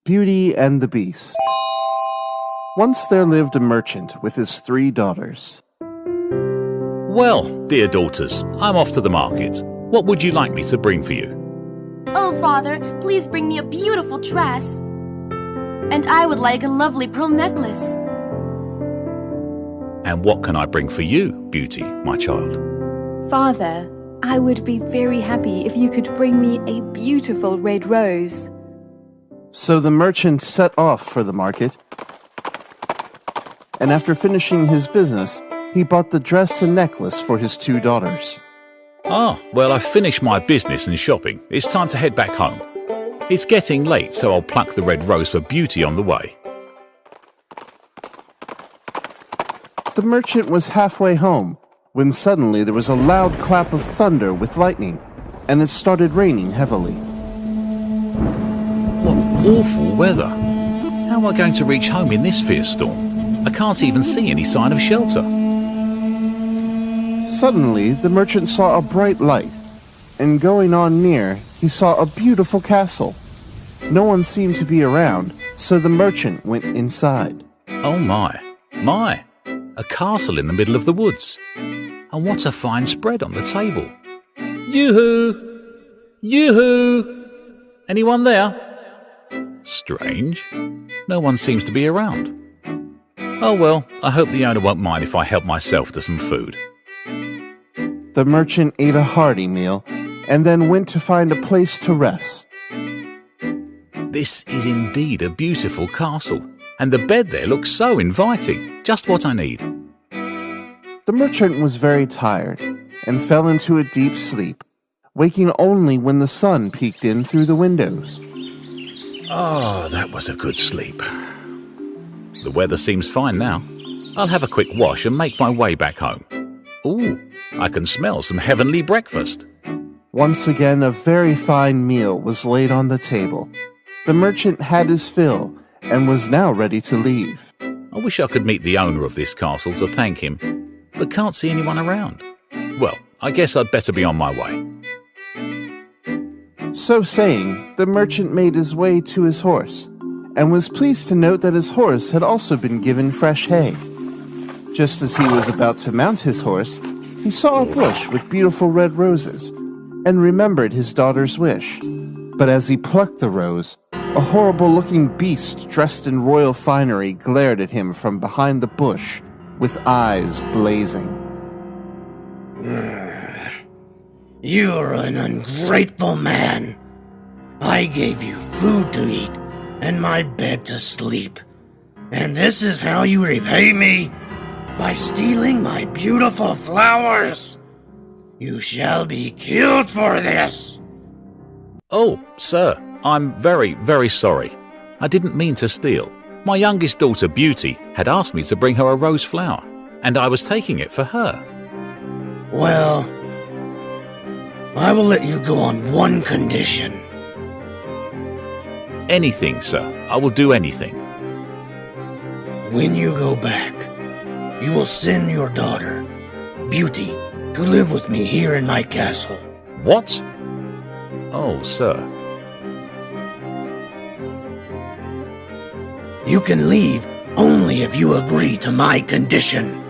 Beauty and the Beast. Once there lived a merchant with his 3 daughters. Well, dear daughters, I'm off to the market. What would you like me to bring for you? Oh, Father, please bring me a beautiful dress. And I would like a lovely pearl necklace. And what can I bring for you, Beauty, my child? Father, I would be very happy if you could bring me a beautiful red rose. So the merchant set off for the market, and after finishing his business, he bought the dress and necklace for his 2 daughters. Ah, well, I've finished my business and shopping. It's time to head back home. It's getting late, so I'll pluck the red rose for Beauty on the way. The merchant was halfway home when suddenly there was a loud clap of thunder with lightning, and it started raining heavily. What awful weather! How am I going to reach home in this fierce storm? I can't even see any sign of shelter. Suddenly, the merchant saw a bright light, and going on near, he saw a beautiful castle. No one seemed to be around, so the merchant went inside. Oh my! A castle in the middle of the woods. And what a fine spread on the table. Yoo-hoo! Yoo-hoo! Anyone there? Strange. No one seems to be around. Oh well, I hope the owner won't mind if I help myself to some food. The merchant ate a hearty meal, and then went to find a place to rest. This is indeed a beautiful castle, and the bed there looks so inviting. Just what I need. The merchant was very tired, and fell into a deep sleep, waking only when the sun peeked in through the windows. Oh, that was a good sleep. The weather seems fine now. I'll have a quick wash and make my way back home. Ooh, I can smell some heavenly breakfast. Once again, a very fine meal was laid on the table. The merchant had his fill and was now ready to leave. I wish I could meet the owner of this castle to thank him, but can't see anyone around. Well, I guess I'd better be on my way. So saying, the merchant made his way to his horse, and was pleased to note that his horse had also been given fresh hay. Just as he was about to mount his horse, he saw a bush with beautiful red roses, and remembered his daughter's wish. But as he plucked the rose, a horrible-looking beast dressed in royal finery glared at him from behind the bush, with eyes blazing. You're an ungrateful man. I gave you food to eat and my bed to sleep. And this is how you repay me? By stealing my beautiful flowers? You shall be killed for this. Oh, sir, I'm very, very sorry. I didn't mean to steal. My youngest daughter, Beauty, had asked me to bring her a rose flower, and I was taking it for her. Well, I will let you go on one condition. Anything, sir. I will do anything. When you go back, you will send your daughter, Beauty, to live with me here in my castle. What? Oh, sir. You can leave only if you agree to my condition.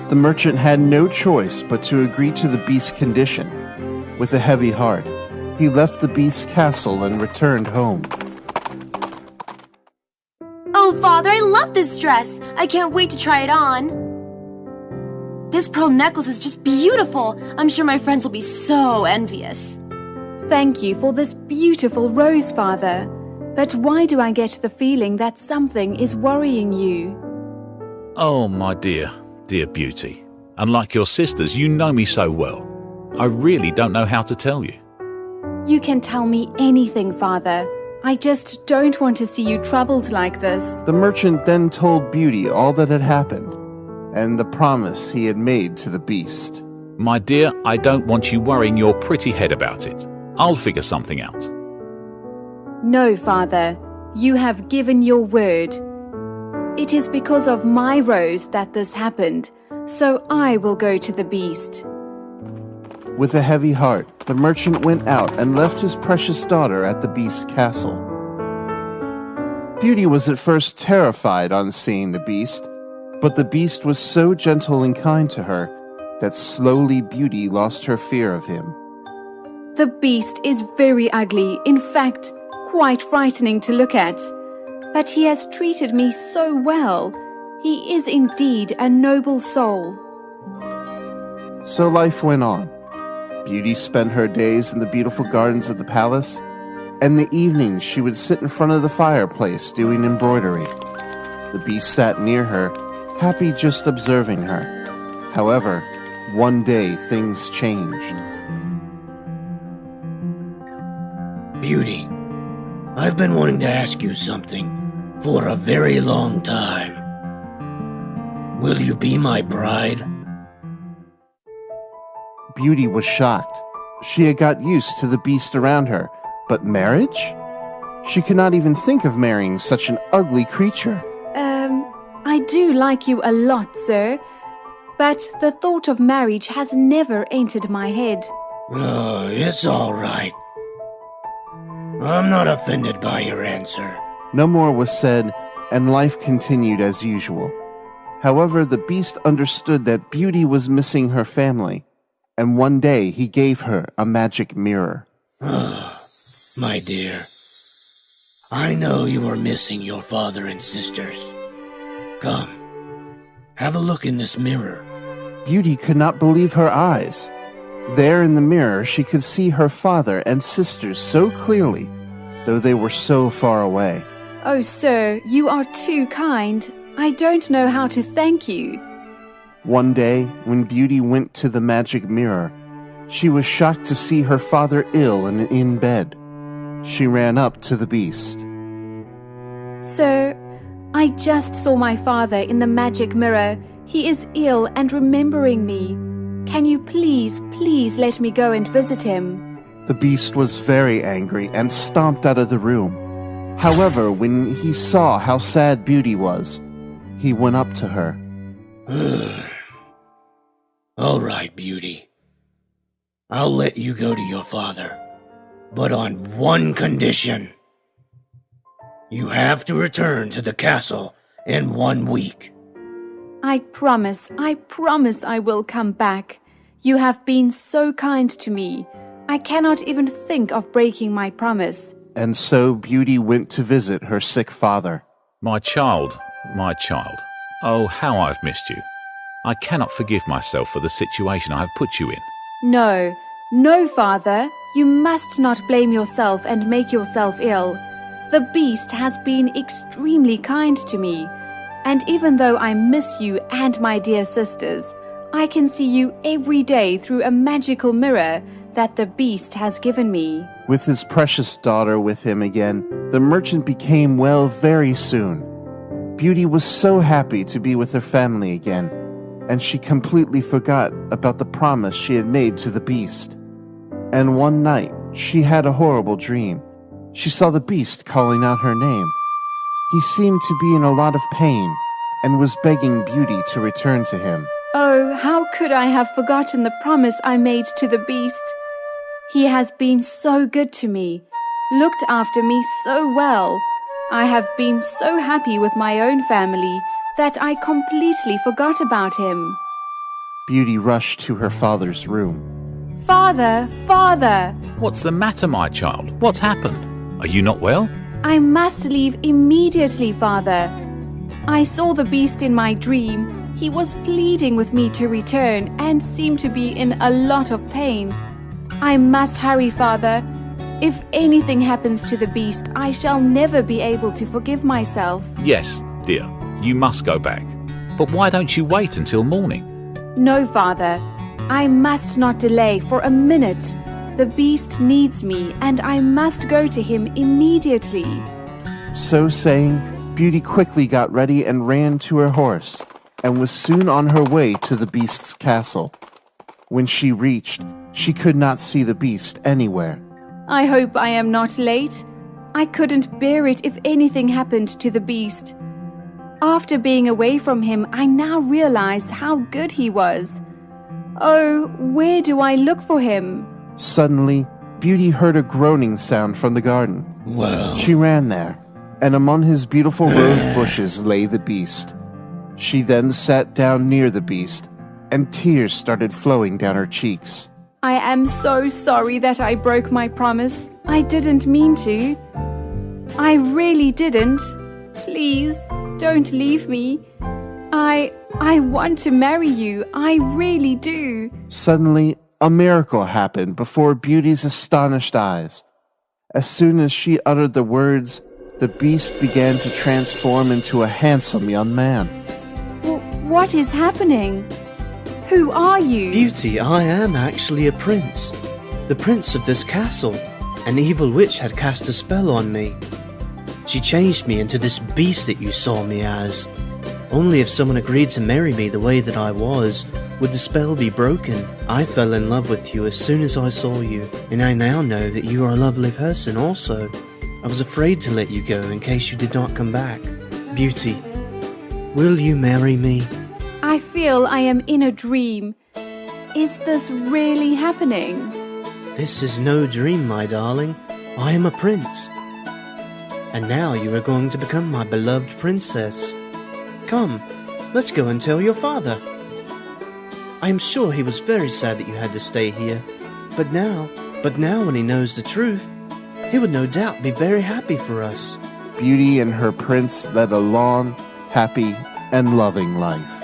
The merchant had no choice but to agree to the beast's condition. With a heavy heart, he left the beast's castle and returned home. Oh, Father, I love this dress. I can't wait to try it on. This pearl necklace is just beautiful. I'm sure my friends will be so envious. Thank you for this beautiful rose, Father. But why do I get the feeling that something is worrying you? Oh, my dear Beauty. Unlike your sisters, you know me so well. I really don't know how to tell you. You can tell me anything, Father. I just don't want to see you troubled like this. The merchant then told Beauty all that had happened, and the promise he had made to the beast. My dear, I don't want you worrying your pretty head about it. I'll figure something out. No, Father. You have given your word. It is because of my rose that this happened, so I will go to the beast. With a heavy heart, the merchant went out and left his precious daughter at the beast's castle. Beauty was at first terrified on seeing the beast, but the beast was so gentle and kind to her that slowly Beauty lost her fear of him. The beast is very ugly, in fact, quite frightening to look at. But he has treated me so well. He is indeed a noble soul. So life went on. Beauty spent her days in the beautiful gardens of the palace, and the evenings she would sit in front of the fireplace doing embroidery. The beast sat near her, happy just observing her. However, one day things changed. Beauty, I've been wanting to ask you something for a very long time. Will you be my bride? Beauty was shocked. She had got used to the beast around her, but marriage? She could not even think of marrying such an ugly creature. I do like you a lot, sir, but the thought of marriage has never entered my head. It's all right. I'm not offended by your answer. No more was said, and life continued as usual. However, the beast understood that Beauty was missing her family, and one day he gave her a magic mirror. My dear, I know you are missing your father and sisters. Come, have a look in this mirror. Beauty could not believe her eyes. There in the mirror she could see her father and sisters so clearly, though they were so far away. Oh, sir, you are too kind. I don't know how to thank you. One day, when Beauty went to the magic mirror, she was shocked to see her father ill and in bed. She ran up to the beast. Sir, I just saw my father in the magic mirror. He is ill and remembering me. Can you please let me go and visit him? The beast was very angry and stomped out of the room. However, when he saw how sad Beauty was, he went up to her. All right, Beauty. I'll let you go to your father, but on one condition. You have to return to the castle in 1 week. I promise I will come back. You have been so kind to me. I cannot even think of breaking my promise. And so Beauty went to visit her sick father. My child, oh, how I've missed you. I cannot forgive myself for the situation I have put you in. No, father. You must not blame yourself and make yourself ill. The beast has been extremely kind to me. And even though I miss you and my dear sisters, I can see you every day through a magical mirror that the beast has given me. With his precious daughter with him again, the merchant became well very soon. Beauty was so happy to be with her family again, and she completely forgot about the promise she had made to the beast. And one night, she had a horrible dream. She saw the beast calling out her name. He seemed to be in a lot of pain and was begging Beauty to return to him. Oh, how could I have forgotten the promise I made to the beast? He has been so good to me, looked after me so well. I have been so happy with my own family that I completely forgot about him. Beauty rushed to her father's room. Father! What's the matter, my child? What's happened? Are you not well? I must leave immediately, father. I saw the beast in my dream. He was pleading with me to return and seemed to be in a lot of pain. I must hurry, father. If anything happens to the beast, I shall never be able to forgive myself. Yes, dear, you must go back. But why don't you wait until morning? No, father. I must not delay for a minute. The beast needs me, and I must go to him immediately. So saying, Beauty quickly got ready and ran to her horse, and was soon on her way to the beast's castle. When she reached, she could not see the beast anywhere. I hope I am not late. I couldn't bear it if anything happened to the beast. After being away from him, I now realize how good he was. Oh, where do I look for him? Suddenly, Beauty heard a groaning sound from the garden. Well, She ran there, and among his beautiful rose bushes lay the beast. She then sat down near the beast, and tears started flowing down her cheeks. I am so sorry that I broke my promise. I didn't mean to. I really didn't. Please, don't leave me. I want to marry you. I really do. Suddenly, a miracle happened before Beauty's astonished eyes. As soon as she uttered the words, the beast began to transform into a handsome young man. What is happening? Who are you? Beauty, I am actually a prince. The prince of this castle. An evil witch had cast a spell on me. She changed me into this beast that you saw me as. Only if someone agreed to marry me the way that I was, would the spell be broken. I fell in love with you as soon as I saw you, and I now know that you are a lovely person also. I was afraid to let you go in case you did not come back. Beauty, will you marry me? I feel I am in a dream. Is this really happening? This is no dream, my darling. I am a prince. And now you are going to become my beloved princess. Come, let's go and tell your father. I am sure he was very sad that you had to stay here. But now when he knows the truth, he would no doubt be very happy for us. Beauty and her prince led a long, happy, and loving life.